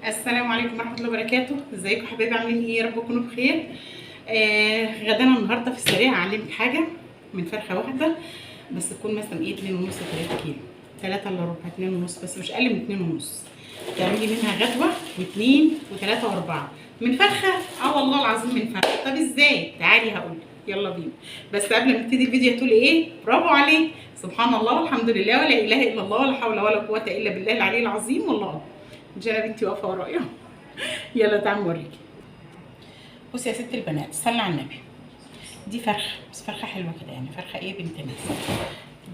السلام عليكم ورحمه الله وبركاته. ازيكم حبايبي؟ عاملين ايه؟ يا رب تكونوا بخير. غدانا النهارده في السريع هعلمك حاجه من فرخه واحده، بس تكون مثلا ايه 2.5 3 كيلو، 3 الا ربع، 2.5، بس مش اقل من 2.5. تعملي منها غدوه و2 و3 و4 من فرخه. والله العظيم من فرخه. طب ازاي؟ تعالي هقول. يلا بينا. بس قبل ما نبتدي الفيديو تقولي ايه؟ برافو عليك، سبحان الله والحمد لله ولا اله الا الله ولا حول ولا قوه الا بالله العلي العظيم والله اكبر. جانا بنتي واقفه ورايا. يلا تعالي نوريكي. بصي يا ست البنات، صلي على النبي. دي فرخه، بس فرخه حلوه كده، يعني فرخه ايه بنت ناس.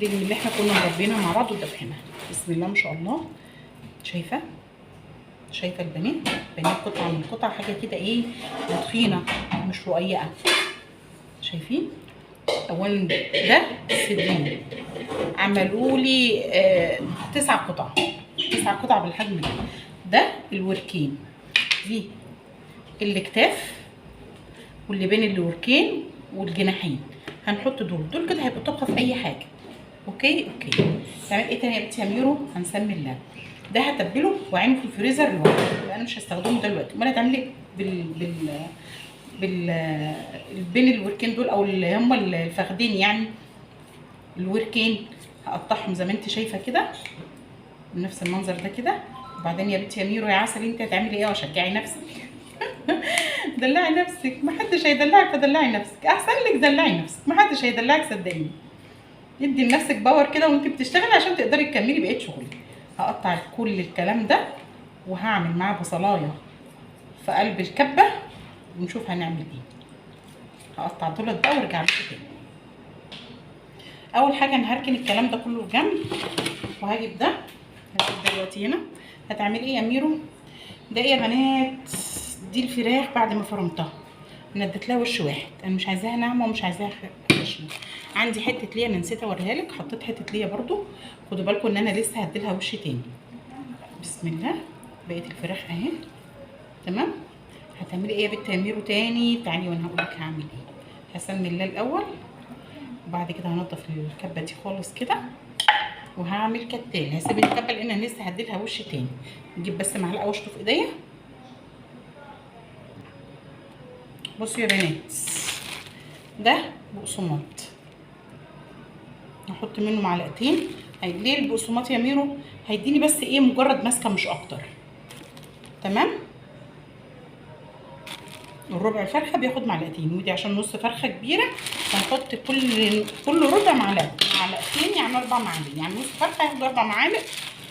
دي اللي احنا كنا مربينها مع بعض وذبحناها. بسم الله ما شاء الله. شايفه البنات؟ بنات قطعه من قطع، حاجه كده ايه، وتخينه مش رقيقه. شايفين؟ اولا ده السدين عملوا لي 9 قطع، 9 قطع بالحجم ده الوركين، دي الاكتاف واللي بين الوركين والجناحين. هنحط دول كده هيبقوا طبخه في اي حاجه. اوكي. تعمل ايه تاني يا بنتي يا ميرو؟ هنسمي الله. ده هتبله واعينه في الفريزر لوحده، يبقى انا مش هستخدمه دلوقتي. امال هتعملي بال بين الوركين دول، او اللي هم الفخدين يعني، الوركين هقطعهم زي ما انت شايفه كده بنفس المنظر ده كده. وبعدين يا بنتي يا ميرو يا عسل، انت هتعملي ايه؟ وشجعي نفسك. دلعي نفسك، محدش هيدلعك، فدلعي نفسك. احسن لك دلعي نفسك، محدش هيدلعك صدقيني. ادي لنفسك باور كده وانت بتشتغلي عشان تقدري تكملي بقيه شغلك. هقطع كل الكلام ده وهعمل معاه بصلايه في قلب الكبه ونشوف هنعمل ايه. هقطع دولت بقى وارجع لكم تاني. اول حاجه انا هركن الكلام ده كله في جنب، وهجيب ده. هجيب دلوقتي هنا. هتعملي ايه يا ميرو؟ ده ايه يا بنات؟ دي الفراخ بعد ما فرمتها نديت لها وش واحد. انا مش عايزاها ناعمه ومش عايزاها خشنه. عندي حته ليا انا نسيت اوريها لك، حطيت حته ليا برضو. خدوا بالكم ان انا لسه هدي لها وش تاني. بسم الله. بقيه الفراخ اهي تمام. هتعملي ايه يا بنت يا ميرو تاني؟ تعالي وانا هقول لك هعمل ايه. هسمي الله الاول، وبعد كده هنضف الكبه دي خالص كده، وهعمل كالتالي. هسيب الكبه لان انا لسه هدي لها وش تاني. نجيب بس معلقه واشطف ايديا. بصوا يا بنات، ده بقسماط، هحط منه معلقتين. ليه البقسماط يا ميرو؟ هيديني بس ايه، مجرد ماسكه مش اكتر. تمام. الربع فرخه بياخد معلقتين، ودي عشان نص فرخه كبيره هنحط كل ربع معلقتين، يعني 4 معالق. يعني نص فرخه هياخد 4 معالق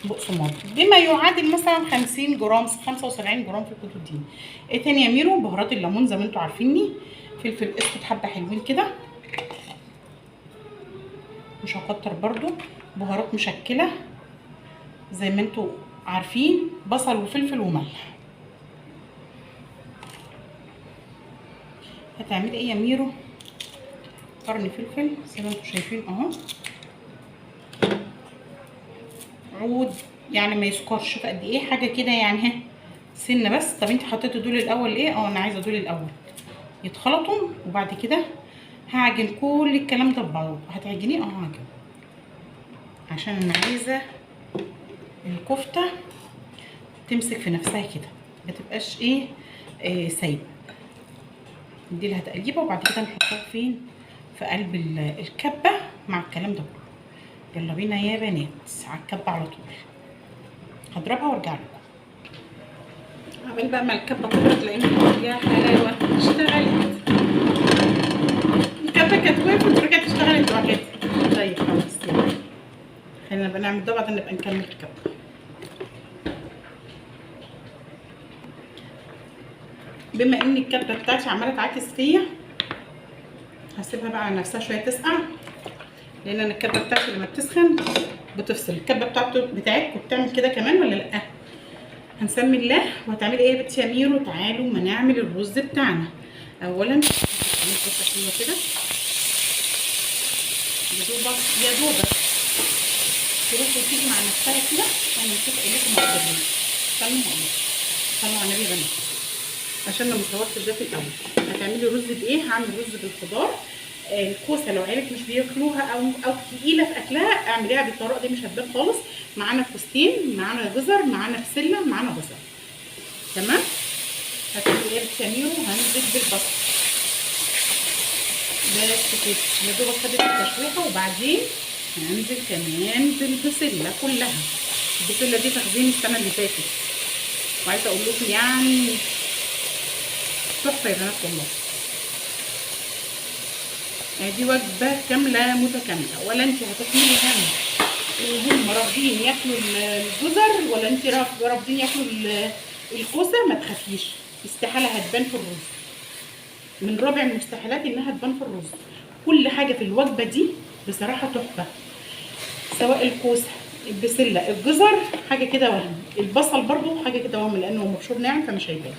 بقسماط، بما يعادل مثلا 50 جرام 75 جرام في الكتب دي. ايه تاني يا ميرو؟ بهارات الليمون زي ما انتوا عارفيني. فلفل اسود حبه حلوين كده، مش هكتر برضو. بهارات مشكله زي ما انتوا عارفين، بصل وفلفل وملح. هتعملي ايه يا ميرو؟ قرن فلفل زي ما انتوا شايفين اهو، عود يعني ما يسكرش في قد ايه، حاجه كده يعني اهي سنه بس. طب انت حطيتوا دول الاول ليه؟ انا عايزه دول الاول يتخلطوا، وبعد كده هعجن كل الكلام ده ببعضه. هتعجنيه هعجن، عشان انا عايزه الكفته تمسك في نفسها كده، ما تبقاش سايبه. ندي لها تقليبه، وبعد كده نحطها فين؟ في قلب الكبه مع الكلام ده كله. يلا بينا يا بنات على الكبه على طول. هضربها وارجع لكم. عمال بقى ما الكبه طلعت، لان يا حلاوه اشتغلت. الكبه كانت وقفت ورجعت اشتغلت لوحدها. طيب خلاص خلينا بقى نعمل ده، بعدين نبقى نكمل الكبه. بما ان الكبه بتاعتي عماله تعاكس فيا، هسيبها بقى على نفسها شويه تسقع، لان انا الكبه بتاعتي لما بتسخن بتفصل. الكبه بتاعتكم بتعمل كده كمان ولا لا؟ هنسمي الله. وهتعملي ايه يا بنتي يا ميرو؟ تعالوا ما نعمل الرز بتاعنا. اولا نعمل قصه حلوه كده، يا دوبك تروح وتيجي مع نفسها كده. وانا نسيت اقول لكم مقدارين. صلوا على النبي يا بنات، عشان لو مصورتش ده في الاول. هتعملي رز بايه؟ هعمل رز بالخضار. الكوسه لو عيالك مش بياكلوها او تقيله في اكلها، اعمليها بالطريقه دي مش هتبان خالص. معانا كوستين، معانا جزر، معانا بسله، معانا بصل. تمام. هتعمل ايه بتعمله؟ هنزل بالبصل بس كده يا دوبك خدت التشويحه، وبعدين هننزل كمان بالبسله كلها. البسله دي تخزين السنه اللي فاتت، وعايزه اقول لكم يعني تحفه يا بنات والله. دي وجبه كامله متكامله، ولا انت هتحملي هم وهم رافضين ياكلوا الجزر، ولا انت رافضين ياكلوا الكوسه. ما تخافيش، استحاله هتبان في الرز، من رابع المستحيلات انها تبان في الرز. كل حاجه في الوجبه دي بصراحه تحفه، سواء الكوسه، البسله، الجزر، حاجه كده وهم. البصل برضو حاجه كده وهم، لانه مبشور ناعم فمش هيبان.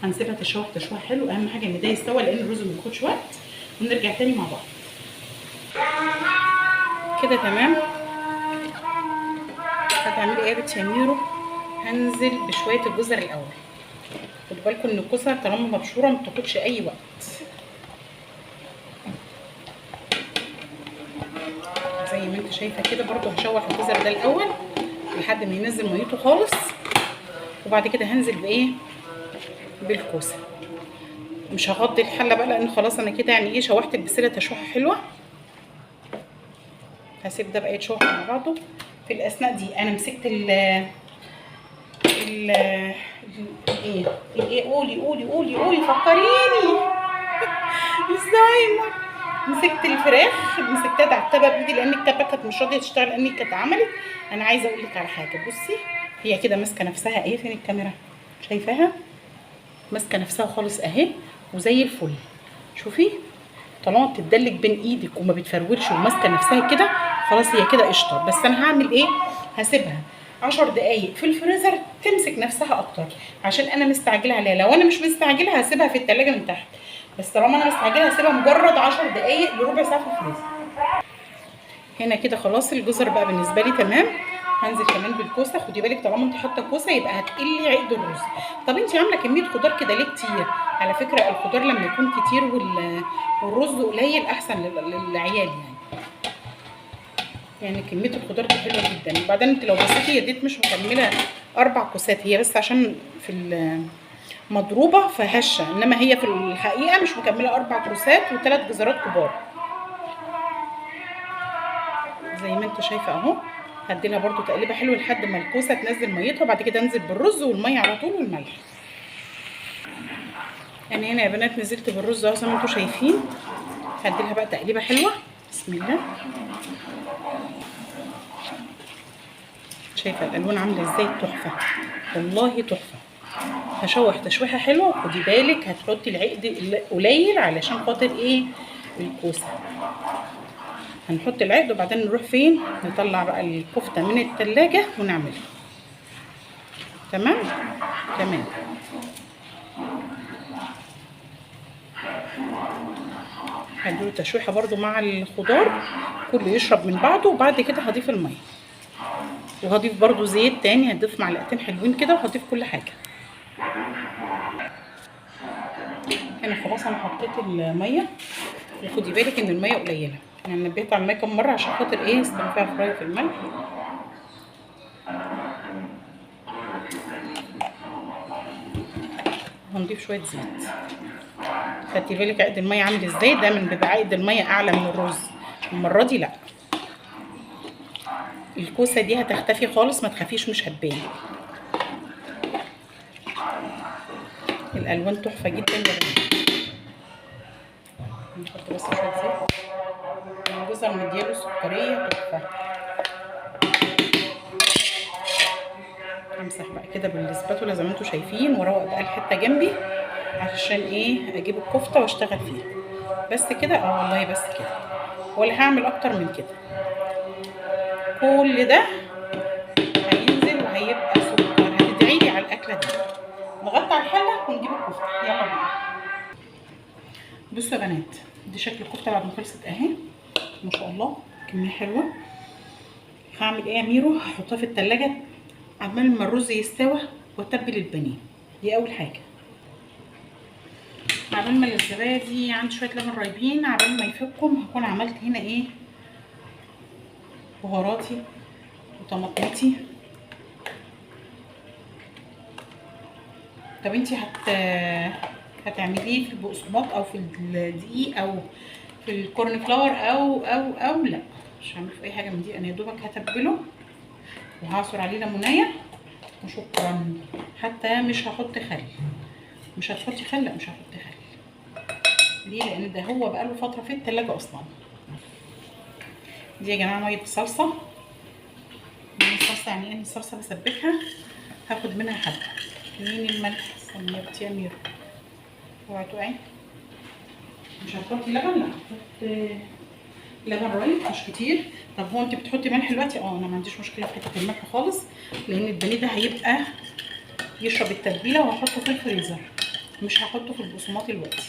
هنسيبها تشوح تشويح حلو، اهم حاجه ان ده يستوى لان الرز ما بياخدش وقت. ونرجع تاني مع بعض كده تمام. هتعملي ايه يا بتشاميرو؟ هنزل بشويه الجزر الاول. خدوا بالكم ان الكوسه طالما مبشوره ما بتاخدش اي وقت. زي ما انت شايفه كده برضو هشوح الجزر ده الاول لحد ما ينزل ميته خالص، وبعد كده هنزل بايه؟ بالكوسه. مش هغطي الحله بقى لان خلاص انا كده يعني ايه شوحت البسله تشويحه حلوه. هسيب ده بقى يتشوح مع بعضه. في الاثناء دي انا مسكت ال ايه قولي فكريني الزهايمر. مسكت الفراخ، مسكتها تعتبها بايدي لان الكبه كانت مش راضيه تشتغل لان كانت اتعملت. انا عايزه اقول لك على حاجه، بصي هي كده ماسكه نفسها اهي. فين الكاميرا؟ شايفاها ماسكه نفسها خالص اهي وزي الفل. شوفي طالما بتدلك بين ايدك وما بتفرولش وماسكه نفسها كده خلاص هي كده قشطه. بس انا هعمل ايه؟ هسيبها 10 دقايق في الفريزر تمسك نفسها اكتر، عشان انا مستعجله عليها. لو انا مش مستعجله هسيبها في التلاجة من تحت، بس طالما انا مستعجله هسيبها مجرد 10 دقايق لربع ساعه في الفريزر. هنا كده خلاص الجزر بقى بالنسبه لي تمام. هنزل كمان بالكوسه. خدي بالك طالما انت حاطه كوسه يبقى هتقلي عقد الرز. طب انت عامله كميه خضار كده ليه كتير؟ على فكره الخضار لما يكون كتير والرز قليل احسن للعيال يعني كميه الخضار دي حلوه جدا. وبعدين انت لو بصيتي هي ديت مش مكمله 4 كوسات، هي بس عشان في مضروبه فهشه، انما هي في الحقيقه مش مكمله 4 كوسات و3 جزرات كبار زي ما انت شايفه اهو. هديلها برده تقليبه حلوه لحد ما الكوسه تنزل ميتها، وبعد كده انزل بالرز والميه على طول والملح. يعني هنا يا بنات نزلت بالرز اهو زي ما انتم شايفين. هديلها بقى تقليبه حلوه. بسم الله. شايفه الالوان عامله ازاي؟ تحفه والله تحفه. هشوح تشويحه حلوه. خدي بالك هتحطي العقد قليل علشان خاطر ايه؟ الكوسه. هنحط العقد وبعدين نروح فين؟ نطلع بقى الكفته من التلاجة ونعملها. تمام تمام. هديله تشويحه برده مع الخضار كله يشرب من بعضه، وبعد كده هضيف الميه وهضيف برده زيت تاني. هضيف معلقتين حلوين كده وهضيف كل حاجه. هنا خلاص انا حطيت الميه. وخدي بالك ان الميه قليله، يعني نبهت على الميه كام مره عشان خاطر ايه؟ استنفعها شويه في الملح. هنضيف شويه زيت. خدتي بالك عقد الميه عامل ازاي؟ دايما بيبقى عقد الميه اعلى من الرز، المره دي لا. الكوسه دي هتختفي خالص ما تخافيش مش هتبان. الالوان تحفه جدا يا بنات. نحط بس شويه زيت. الجزر مدياله سكريه تحفه. همسح بقى كده بالسباتولا زي ما انتم شايفين، واروق بقى الحته جنبي عشان ايه؟ اجيب الكفته واشتغل فيها. بس كده والله بس كده، ولا هعمل اكتر من كده. كل ده هينزل وهيبقى سكر. هتدعيلي على الاكله دي. نغطي على الحله ونجيب الكفته. يلا بينا. بصوا يا بنات دي شكل الكفته بعد ما خلصت اهي ما شاء الله كميه حلوه. هعمل ايه يا ميرو؟ هحطها في التلاجة عمال ما الرز يستوى واتبل البانيه. دي اول حاجه. عبال ما الزبادي عندي شويه لبن رايبين عبال ما يفكم هكون عملت هنا ايه؟ بهاراتي وطماطمتي طب انتي هتعمليه في البقسماط او في الدقيق او في الكورن فلاور او لا، مش هعمل في اي حاجه من دي. انا يا دوبك هتبله وهعصر عليه ليمونيه وشكرا. حتى مش هحط خل. مش هتحطي خل؟ لا مش هحط خل. ليه؟ لان ده هو بقاله فتره في التلاجة اصلا. دي يا جماعه ميه الصلصه. ميه الصلصه يعني ايه؟ الصلصه بسبكها هاخد منها حبه. مين الملح؟ سميتي يا ميرو، اوعي تقعي. مش هتحطي لبن؟ لا هحط لبن رايب مش كتير. طب هو انت بتحطي ملح دلوقتي؟ اه انا ما عنديش مشكله في حته الملح خالص، لان البانيه ده هيبقى يشرب التتبيله وهحطه في الفريزر، مش هحطه في البقسماط دلوقتي.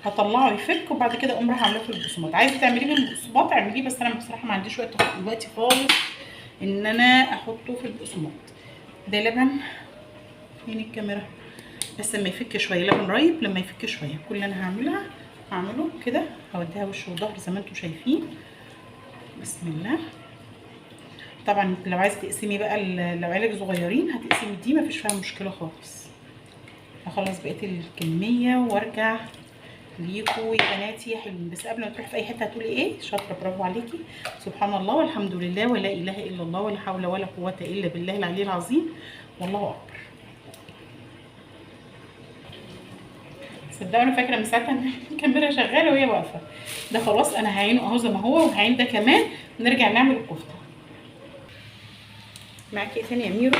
هطلعه يفك وبعد كده اقوم رايحه عاملاه في البقسماط. عايزه تعمليه بالبقسماط اعمليه، بس انا بصراحه ما عنديش وقت دلوقتي خالص ان انا احطه في البقسماط. ده لبن، فين الكاميرا؟ بس لما يفك شويه، لبن رايب لما يفك شويه. كل اللي انا هعمله كده، هوديها وش وظهر زي ما انتم شايفين. بسم الله. طبعا لو عايزه تقسمي بقى، لو عيالك صغيرين هتقسمي دي مفيش فيها مشكله خالص. هخلص بقيه الكميه وارجع ليكوا يا بناتي يا حلوين. بس قبل ما تروحي في اي حته هتقولي ايه؟ شاطره، برافو عليكي، سبحان الله والحمد لله ولا اله الا الله ولا حول ولا قوه الا بالله العلي العظيم والله اكبر. صدقوا انا فاكره من ساعتها ان الكاميرا شغاله وهي واقفه. ده خلاص انا هعينه اهو زي ما هو، وهعين ده كمان ونرجع نعمل الكفته. معاكي ايه تاني يا ميرو؟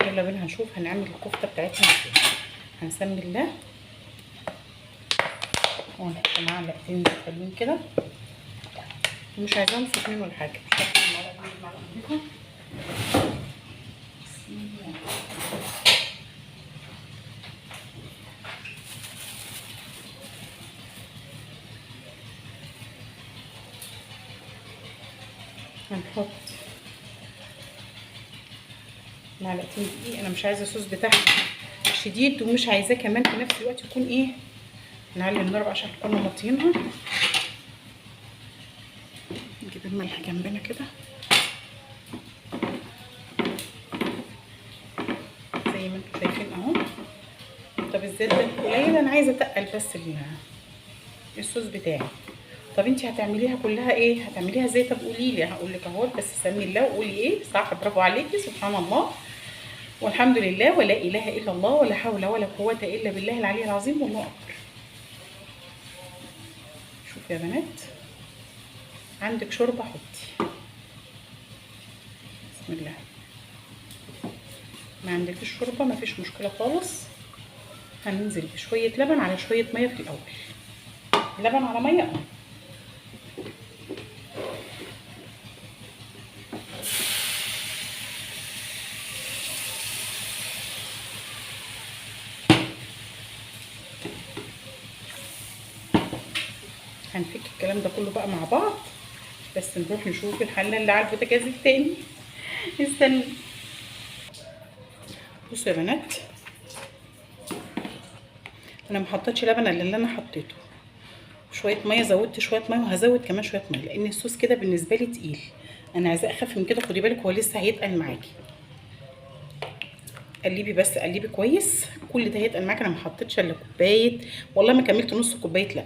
يلا بينا هنشوف هنعمل الكفته بتاعتنا ازاي. هنسمي الله ونحط معلقتين حلوين كده، ومش عايزاهم سخنين ولا حاجه. مش هحط معلقه. بسم الله. هنحط معلقتين دقيق. انا مش عايزه الصوص بتاعها شديد، ومش عايزاه كمان في نفس الوقت يكون ايه. نعلي النار عشان نكون مطينها. نجيب الملح جنبنا كده زي ما انتم شايفين اهو. طب الزيت ده قليل، انا عايزه اتقل بس الصوص بتاعي. طب انتي هتعمليها كلها ايه؟ هتعمليها ازاي؟ طب قولي لي. هقول لك اهو، بس سمي الله وقولي ايه صح. برافو عليكي، سبحان الله والحمد لله ولا اله الا الله ولا حول ولا قوه الا بالله العلي العظيم والله اكبر. شوفي يا بنات، عندك شوربه حطي، بسم الله. ما عندكش شوربه مفيش مشكله خالص. هننزل بشويه لبن على شويه ميه في الاول. لبن على ميه اه. هنفك الكلام ده كله بقى مع بعض، بس نروح نشوف الحله اللي على البوتاجاز التاني. استني. بصوا يا بنات، انا ما حطيتش لبن الا اللي انا حطيته، شويه ميه. زودت شويه ميه وهزود كمان شويه ميه لان الصوص كده بالنسبه لي تقيل. انا عايزاه اخف من كده. خدي بالك هو لسه هيتقل معاكي. قلبي بس قلبي كويس. كل ده هيتقل معاكي. انا ما حطيتش الا كوبايه، والله ما كملت نص كوبايه لبن.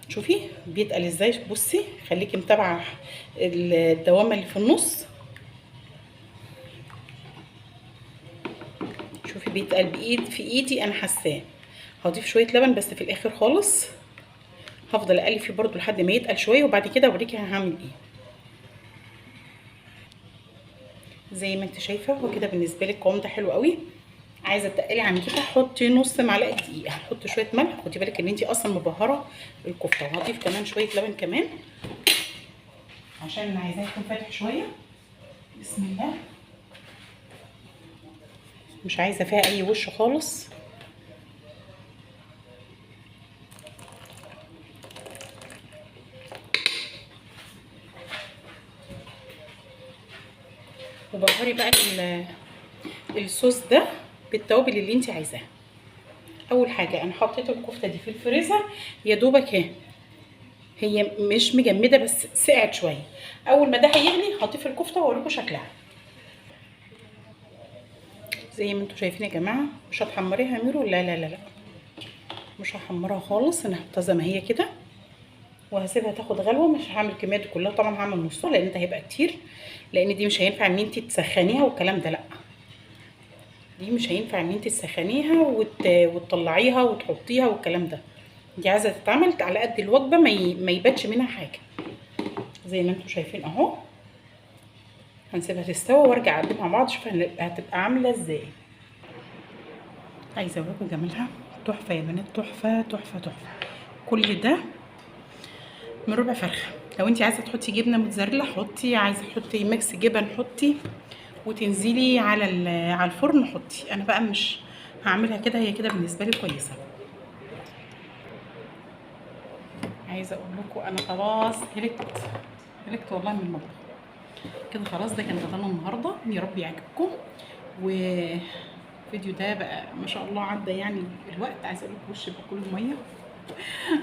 شوفي بيتقل ازاي. بصي خليكي متابعه الدوامه اللي في النص. شوفي بيتقل في ايدي انا حاساه. هضيف شويه لبن بس في الاخر خالص. هفضل اقلب فيه برده لحد ما يتقل شويه، وبعد كده اوريكي هعمل ايه. زي ما انت شايفه هو كده بالنسبه لي القوام ده حلو قوي. عايزه تقلي عن كده حطي نص معلقه دقيق. هحط شويه ملح. خدي بالك ان انت اصلا مبهره الكفته. وهضيف كمان شويه لبن كمان عشان انا عايزاه يكون فاتح شويه. بسم الله. مش عايزه فيها اي وش خالص. وبهري بقى الصوص ده بالتوابل اللي انت عايزاها. اول حاجه انا حطيت الكفته دي في الفريزر يا دوبك اهي. هي مش مجمده بس سقعت شويه. اول ما ده هيغلي هضيف الكفته واوريكم شكلها. زي ما انتم شايفين يا جماعه. مش هتحمريها يا ميرو، لا لا لا لا، مش هحمرها خالص. انا هحطها زي ما هي كده وهسيبها تاخد غلوه. مش هعمل الكميه دي كلها طبعا، هعمل نصها لان ده هيبقى كتير، لان دي مش هينفع ان انت تسخنيها والكلام ده، لا دي مش هينفع ان انت تسخنيها وتطلعيها وتحطيها والكلام ده. دي عايزه تتعمل على قد الوجبه، ما يباتش منها حاجه. زي ما انتم شايفين اهو. هنسيبها تستوي وارجع اقدمها مع بعض، شوف هتبقى عامله ازاي. عايزه اوريكم جمالها، تحفه يا بنات، تحفه تحفه تحفه. كل ده من ربع فرخه. لو انت عايزه تحطي جبنه موتزاريلا حطي، عايزه تحطي ميكس جبن حطي، وتنزلي على الفرن حطي. انا بقى مش هعملها كده، هي كده بالنسبه لي كويسه. عايزه اقول لكم انا خلاص هلكت والله من المطبخ كده. خلاص ده كان غدانا النهارده، يا رب يعجبكم. والفيديو ده بقى ما شاء الله عدى يعني الوقت. عايزه اقول لكم وشي بقى كله ميه.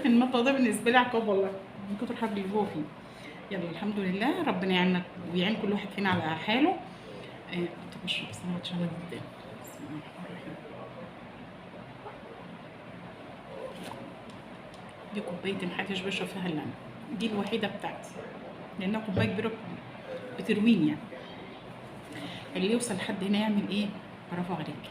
المطبخ ده بالنسبه لي عقاب والله من كتر الحاجه اللي جوه فيه. يلا الحمد لله، ربنا يعيننا ويعين كل واحد فينا على حاله. كنت بشرب بس انا عطشانه جدا. بسم الله الرحمن الرحيم. دي كوبايه محدش بيشرب فيها الا انا، دي الوحيده بتاعتي لانها كوبايه كبيره بترويني يعني. اللي يوصل لحد هنا يعمل ايه؟ برافو عليك.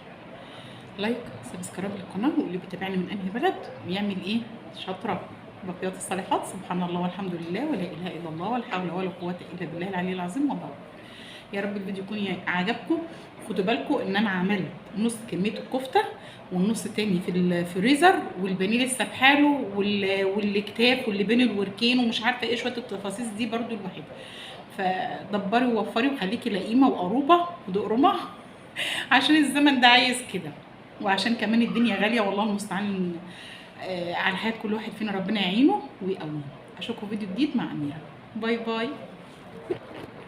لايك، سبسكرايب للقناه، واللي بيتابعني من انهي بلد ويعمل ايه؟ شاطره. بقيات الصالحات، سبحان الله والحمد لله ولا اله الا الله ولا حول ولا قوه الا بالله العلي العظيم. والله يا رب الفيديو يكون عجبكم. خدوا بالكم ان انا عملت نص كميه الكفته والنص تاني في الفريزر، والبانيه لسه بحاله، والاكتاف واللي بين الوركين ومش عارفه ايه، شويه التفاصيل دي برده الوحيده. فدبري ووفري وخليكي لئيمه وقروبه ودقرمه عشان الزمن ده عايز كده، وعشان كمان الدنيا غاليه والله المستعان على حياه كل واحد فينا. ربنا يعينه ويقويه. اشوفكم فيديو جديد مع اميره. باي باي.